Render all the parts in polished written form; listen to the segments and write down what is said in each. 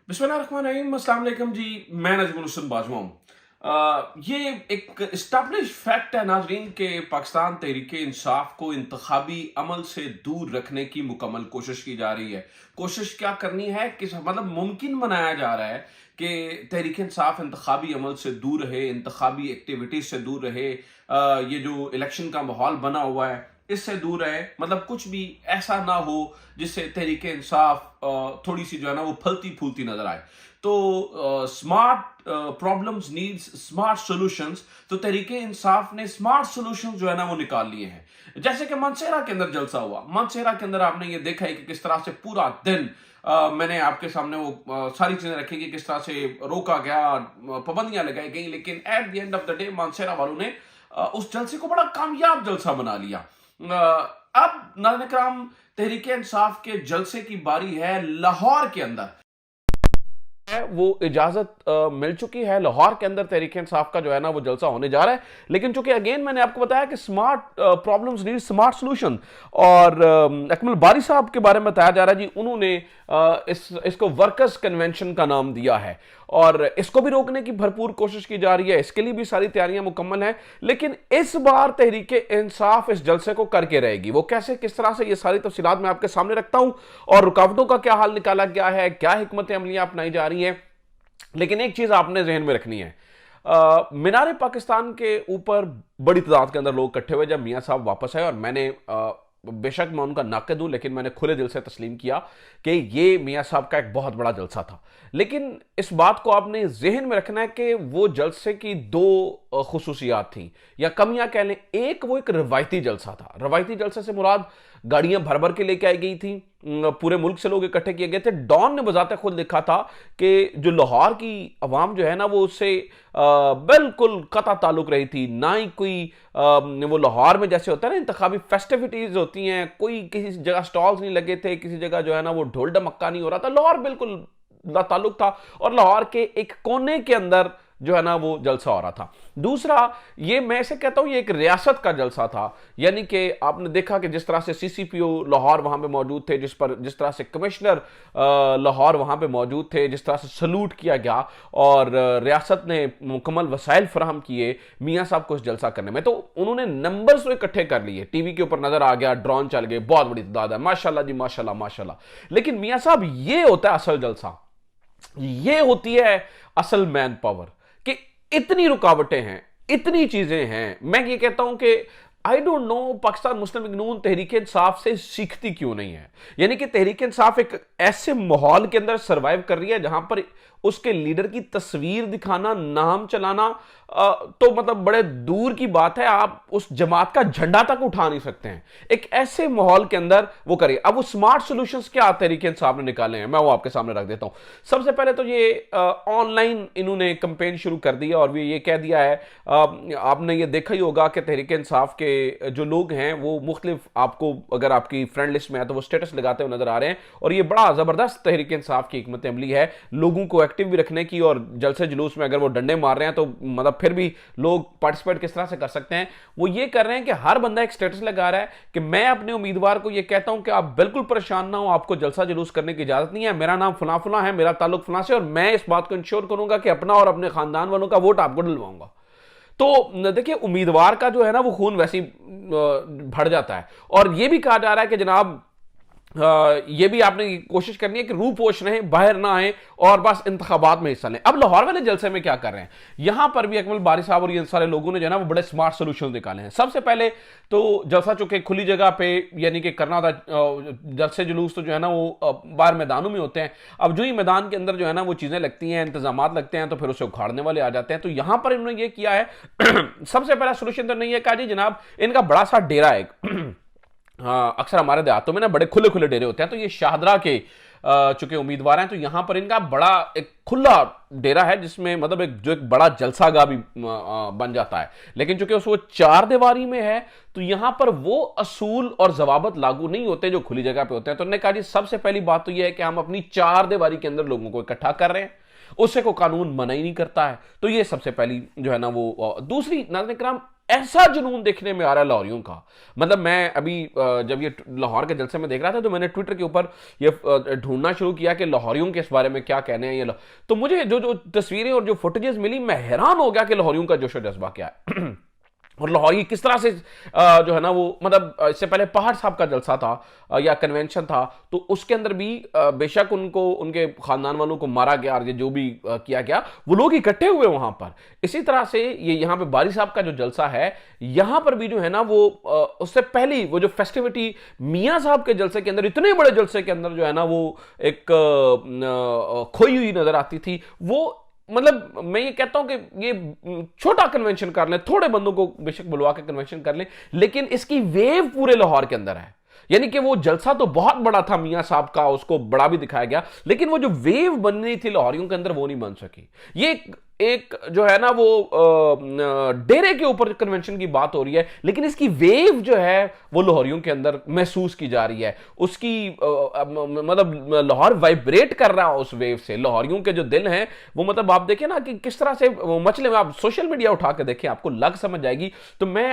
बिस्मिल्लाहिर्रहमानिर्रहीम, अस्सलाम वालेकुम जी। मैं नजमुल हुसैन बाजवा हूँ। ये एक इस्टेब्लिश फैक्ट है नाजरीन के पाकिस्तान तहरीके इंसाफ को इंतखाबी अमल से दूर रखने की मुकम्मल कोशिश की जा रही है। कोशिश क्या करनी है कि मतलब मुमकिन बनाया जा रहा है कि तहरीके इंसाफ इंतखाबी अमल से दूर रहे, इंतखाबी एक्टिविटीज से दूर रहे। ये जो इलेक्शन का माहौल बना हुआ है इससे दूर रहे, मतलब कुछ भी ऐसा ना हो जिससे तहरीके इंसाफ थोड़ी सी जो है ना वो फलती फूलती नजर आए। तो smart problems needs smart solutions. तो तहरीके इंसाफ ने स्मार्ट सॉल्यूशंस जो है ना वो निकाल लिए हैं। जैसे कि मानसेरा के अंदर जलसा हुआ, मानसेरा के अंदर आपने ये देखा है कि किस तरह से पूरा दिन मैंने आपके सामने वो सारी चीजें रखी कि किस तरह से रोका गया, पाबंदियां लगाई गई, लेकिन at the end of the day Mansehra वालों ने उस जलसे को बड़ा कामयाब जलसा बना लिया। अब नाज़रीन कराम, तहरीके इंसाफ के जलसे की बारी है लाहौर के अंदर है। वो इजाजत मिल चुकी है, लाहौर के अंदर तहरीके इंसाफ का जो है ना वो जलसा होने जा रहा है। लेकिन चूंकि अगेन मैंने आपको बताया कि smart problems need smart solution, और अकमल बारी साहब के बारे में बताया जा रहा है जी, उन्होंने इसको वर्कर्स कन्वेंशन का नाम दिया है और इसको भी रोकने की भरपूर कोशिश की जा रही है। इसके लिए भी सारी तैयारियां मुकम्मल हैं। लेकिन इस बार तहरीके इंसाफ इस जलसे को करके रहेगी। वो कैसे, किस तरह से, ये सारी तफसीलात मैं आपके सामने रखता हूं और रुकावटों का क्या हाल निकाला गया है, क्या हिकमत अमलियां अपनाई जा रही हैं। लेकिन एक चीज आपने जहन में रखनी है, मीनार पाकिस्तान के ऊपर बड़ी तादाद के अंदर लोग इकट्ठे हुए जब मियां साहब वापस आए, और मैंने बेशक मैं उनका नाक़िद हूं, लेकिन मैंने खुले दिल से तस्लीम किया कि ये मियां साहब का एक बहुत बड़ा जलसा था। लेकिन इस बात को आपने जहन में रखना है कि वो जलसे की दो खुसूसियात थी या कमियां कह लें। एक, वो एक रवायती जलसा था। रवायती जलसे से मुराद गाड़ियां भर भर के लेके आई गई थी, पूरे मुल्क से लोग इकट्ठे किए गए थे। डॉन ने बजाते खुद लिखा था कि जो लाहौर की अवाम जो है ना वो उससे बिल्कुल कता ताल्लुक रही थी। ना ही कोई वो लाहौर में जैसे होता है ना इंतखाबी फेस्टिविटीज होती हैं, कोई किसी जगह स्टॉल्स नहीं लगे थे, किसी जगह जो है ना वो ढोल ढमक्का नहीं हो रहा था। लाहौर बिल्कुल ताल्लुक था और लाहौर के एक कोने के अंदर जो है ना वो जलसा हो रहा था। दूसरा, ये मैं ऐसे कहता हूं ये एक रियासत का जलसा था, यानी कि आपने देखा कि जिस तरह से सीसीपीओ लाहौर वहां पे मौजूद थे, जिस तरह से कमिश्नर लाहौर वहां पे मौजूद थे, जिस तरह से सलूट किया गया और रियासत ने मुकम्मल वसाइल फराहम किए मियां साहब को इस जलसा करने में। तो उन्होंने नंबर्स तो इकट्ठे कर लिए, टीवी के ऊपर नजर आ गया, ड्रोन चल गए, बहुत बड़ी तादाद है, माशाल्लाह जी माशाल्लाह माशाल्लाह। लेकिन मियां साहब, ये होता है असल जलसा, ये होती है असल मैन पावर कि इतनी रुकावटें हैं, इतनी चीजें हैं। मैं ये कहता हूं कि I don't know Pakistan Muslim League Noon Tehreek-e Insaf से सीखती क्यों नहीं है। यानी कि तहरीके इंसाफ एक ऐसे माहौल के अंदर सर्वाइव कर रही है जहां पर उसके लीडर की तस्वीर दिखाना, नाम चलाना तो मतलब बड़े दूर की बात है, आप उस जमात का झंडा तक उठा नहीं सकते हैं। एक ऐसे माहौल के अंदर वो करिए। अब वो स्मार्ट सॉल्यूशंस क्या तहरीके इंसाफ ने निकाले हैं, मैं वो आपके सामने रख देता हूं। सबसे पहले तो ये ऑनलाइन इन्होंने कैंपेन शुरू कर दी है और ये कह दिया है, आपने ये देखा ही होगा कि तहरीके इंसाफ के जो लोग हैं वो मुख्तलिफ, आपको अगर आपकी फ्रेंड लिस्ट में है तो वो स्टेटस लगाते हुए नजर आ रहे हैं। और ये बड़ा जबरदस्त तहरीके इंसाफ की हिकमत अमली है लोगों को एक्टिव भी रखने की, और जलसे जुलूस में अगर वो डंडे मार रहे हैं तो मतलब फिर भी लोग पार्टिसिपेट किस तरह से कर सकते हैं। वो ये कर रहे हैं कि हर बंदा एक स्टेटस लगा रहा है कि मैं अपने उम्मीदवार को ये कहता हूं कि आप बिल्कुल परेशान ना हो, आपको जलसा जुलूस करने की इजाजत नहीं है, मेरा नाम फला फला है, मेरा ताल्लुक फला से, और मैं इस बात को इंश्योर करूंगा कि अपना और अपने खानदान वालों का वोट आपको दिलवाऊंगा। तो देखिए, उम्मीदवार का जो है ना वो खून वैसे ही भर जाता है। और ये भी कहा जा रहा है कि जनाब ये भी आपने कोशिश करनी है कि रूपोश रहें, बाहर ना आए और बस इंतखाबात में हिस्सा लें। अब लाहौर वाले जलसे में क्या कर रहे हैं, यहां पर भी अकमल बारी साहब और ये सारे लोगों ने जो है ना वो बड़े स्मार्ट सोल्यूशन निकाले हैं। सबसे पहले तो जलसा चूंकि खुली जगह पे यानी कि करना था, जलसे जुलूस तो जो है ना वो बाहर मैदानों में होते हैं। अब जो ही मैदान के अंदर जो है ना वो चीजें लगती हैं, इंतजाम लगते हैं, तो फिर उसे उखाड़ने वाले आ जाते हैं। तो यहां पर इन्होंने ये किया है सबसे पहला सोल्यूशन तो नहीं है कहा जी जनाब, इनका बड़ा सा डेरा है। हाँ, अक्सर हमारे देहातों में ना बड़े खुले खुले डेरे होते हैं, तो ये शाहदरा के चूंकि उम्मीदवार हैं तो यहां पर इनका बड़ा एक खुला डेरा है जिसमें मतलब एक बड़ा जलसागाह भी बन जाता है। लेकिन चूंकि वो चार दीवारी में है तो यहां पर वो असूल और जवाबत लागू नहीं होते जो खुली जगह पे होते हैं। तो उन्होंने कहा जी सबसे पहली बात तो यह है कि हम अपनी चार दीवारी के अंदर लोगों को इकट्ठा कर रहे हैं, उससे कोई कानून मना ही नहीं करता है। तो ये सबसे पहली जो है ना वो। दूसरी, नाज़रीन किराम, ऐसा जुनून देखने में आ रहा है लाहौरियों का। मतलब मैं अभी जब ये लाहौर के जलसे में देख रहा था तो मैंने ट्विटर के ऊपर ये ढूंढना शुरू किया कि लाहौरियों के इस बारे में क्या कहने हैं ये तो मुझे जो जो तस्वीरें और जो फुटेजेस मिली, मैं हैरान हो गया कि लाहौरियों का जोश और जज्बा क्या है। और लाहौरी किस तरह से जो है ना वो, मतलब इससे पहले पहाड़ साहब का जलसा था या कन्वेंशन था, तो उसके अंदर भी बेशक उनको, उनके खानदान वालों को मारा गया और ये जो भी किया गया, वो लोग इकट्ठे हुए वहां पर। इसी तरह से ये यहाँ पे बारी साहब का जो जलसा है, यहां पर भी जो है ना वो उससे पहली वो जो फेस्टिविटी मियाँ साहब के जलसे के अंदर, इतने बड़े जलसे के अंदर जो है ना वो एक खोई हुई नजर आती थी। वो मतलब मैं ये कहता हूं कि ये छोटा कन्वेंशन कर लें, थोड़े बंदों को बेशक बुलवा के कन्वेंशन कर लें, लेकिन इसकी वेव पूरे लाहौर के अंदर है। यानी कि वो जलसा तो बहुत बड़ा था मियां साहब का, उसको बड़ा भी दिखाया गया, लेकिन वो जो वेव बननी थी लाहौरियों के अंदर वो नहीं बन सकी। ये एक जो है ना वो डेरे के ऊपर कन्वेंशन की बात हो रही है, लेकिन इसकी वेव जो है वो लाहौरियों के अंदर महसूस की जा रही है। उसकी मतलब लाहौर वाइब्रेट कर रहा है उस वेव से। लाहौरियों के जो दिल हैं वो, मतलब आप देखें ना कि किस तरह से मचले में, आप सोशल मीडिया उठा के देखें आपको लग समझ जाएगी। तो मैं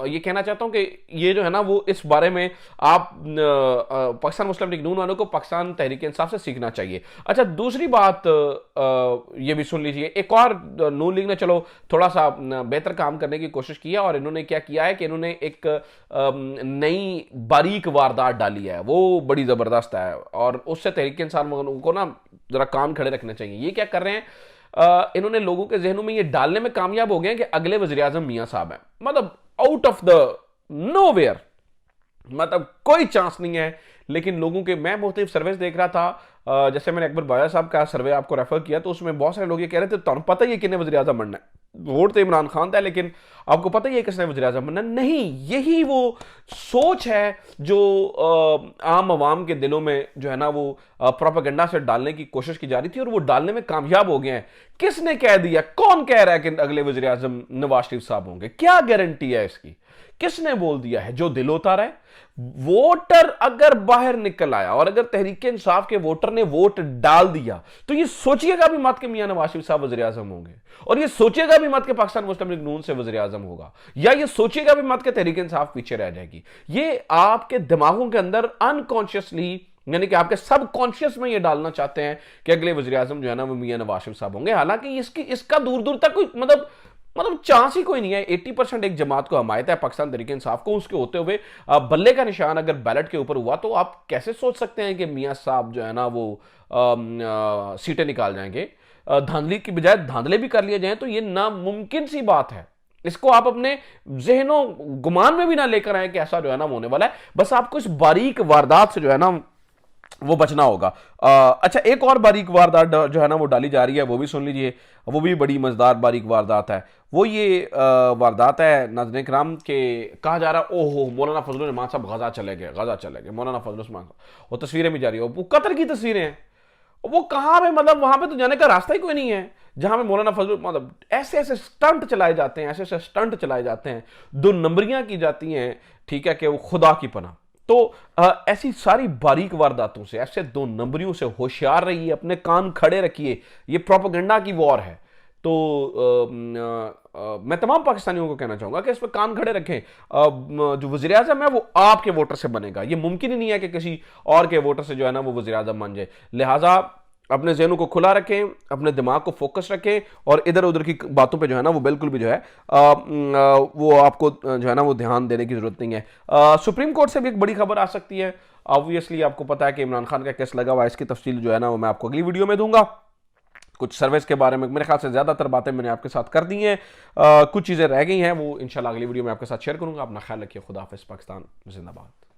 ये कहना चाहता हूं कि ये जो है ना वो इस बारे में आप पाकिस्तान मुस्लिम लीग नून वालों को पाकिस्तान तहरीक इंसाफ से सीखना चाहिए। अच्छा, दूसरी बात ये भी सुन लीजिए, एक और नून लीग ने चलो थोड़ा सा बेहतर काम करने की कोशिश की है, और इन्होंने क्या किया है कि इन्होंने एक नई बारीक वारदात डाली है, वो बड़ी जबरदस्त है, और उससे तहरीक इंसाफ को ना जरा कान खड़े रखने चाहिए। ये क्या कर रहे हैं, इन्होंने लोगों के जहनों में ये डालने में कामयाब हो गए हैं कि अगले वज़ीर आज़म मियां साहब हैं। मतलब आउट ऑफ द नोवेयर, मतलब कोई चांस नहीं है। लेकिन लोगों के, मैं मुख्तलिफ सर्वेस देख रहा था, जैसे मैंने अकबर बाजा साहब का सर्वे आपको रेफर किया, तो उसमें बहुत सारे लोग ये कह रहे थे तो पता ही है किन्हें वज़ीर आज़म बनना है, वोट तो इमरान खान था, लेकिन आपको पता ही है किसने वज़ीर आज़म बनना। नहीं, यही वो सोच है जो आम आवाम के दिलों में जो है ना वो प्रोपेगेंडा से डालने की कोशिश की जा रही थी, और वो डालने में कामयाब हो गए हैं। किसने कह दिया, कौन कह रहा है कि अगले वज़ीर आज़म नवाज शरीफ साहब होंगे? क्या गारंटी है इसकी? किसने बोल दिया है? जो दिल होता है। वोटर अगर बाहर निकल आया और अगर तहरीक इंसाफ के वोटर ने वोट डाल दिया, तो ये सोचिएगा भी मत के मियां नवाज शरीफ साहब वज़ीर आज़म होंगे, और ये सोचिएगा भी मत के पाकिस्तान मुस्लिम लीग नून से वज़ीर आज़म होगा, या ये सोचिएगा भी मत के तहरीक इंसाफ पीछे रह जाएगी। ये आपके दिमागों के अंदर अनकॉन्शियसली, यानी कि आपके सबकॉन्शियस में ये डालना चाहते हैं कि अगले वज़ीर आज़म जो है ना वो मियां नवाज शरीफ साहब होंगे। हालांकि इसका दूर दूर तक कोई मतलब चांस ही कोई नहीं है। 80% एक जमात को हमायत है पाकिस्तान तहरीक इंसाफ को, उसके होते हुए बल्ले का निशान अगर बैलेट के ऊपर हुआ, तो आप कैसे सोच सकते हैं कि मियां साहब जो है ना वो सीटें निकाल जाएंगे? धांधली की बजाय धांधले भी कर लिए जाएं तो ये नामुमकिन सी बात है। इसको आप अपने जहनों गुमान में भी ना लेकर आए कि ऐसा जो है ना होने वाला है। बस आपको इस बारीक वारदात से जो है ना वो बचना होगा। अच्छा, एक और बारीक वारदात जो है ना वो डाली जा रही है, वो भी सुन लीजिए। वो भी बड़ी मजेदार बारीक वारदात है। वो ये वारदात है नाज़रीन किराम के, कहा जा रहा है ओहो मौलाना फजलुर रहमान साहब गजा चले गए मौलाना फजलुर रहमान साहब। वो तस्वीरें भी जा रही है, वो कतर की तस्वीरें हैं। वो कहाँ पे, मतलब वहां पे तो जाने का रास्ता ही कोई नहीं है जहां पे मौलाना फजल, मतलब ऐसे ऐसे स्टंट चलाए जाते हैं, ऐसे ऐसे स्टंट चलाए जाते हैं, दो नंबरियां की जाती हैं, ठीक है, कि वो खुदा की पनाह। तो ऐसी सारी बारीक वारदातों से, ऐसे दो नंबरियों से होशियार रहिए, अपने कान खड़े रखिए। ये प्रोपेगेंडा की वॉर है। तो मैं तमाम पाकिस्तानियों को कहना चाहूंगा कि इस पर कान खड़े रखें। जो वज़ीर आज़म है वो आपके वोटर से बनेगा। ये मुमकिन ही नहीं है कि किसी और के वोटर से जो है ना वो वज़ीर आज़म बन जाए। लिहाजा अपने ज़हनों को खुला रखें, अपने दिमाग को फोकस रखें, और इधर उधर की बातों पे जो है ना वो बिल्कुल भी जो है वो आपको जो है ना वो ध्यान देने की जरूरत नहीं है। सुप्रीम कोर्ट से भी एक बड़ी खबर आ सकती है। ऑब्वियसली आपको पता है कि इमरान खान का केस लगा हुआ है, इसकी तफसील जो है ना वो मैं आपको अगली वीडियो में दूंगा। कुछ सर्विस के बारे में मेरे ख्याल से ज़्यादातर बातें मैंने आपके साथ कर दी हैं। कुछ चीज़ें रह गई हैं, वो इंशाल्लाह अगली वीडियो में आपके साथ शेयर करूंगा। अपना ख्याल रखिए। खुदा हाफिज़। पाकिस्तान जिंदाबाद।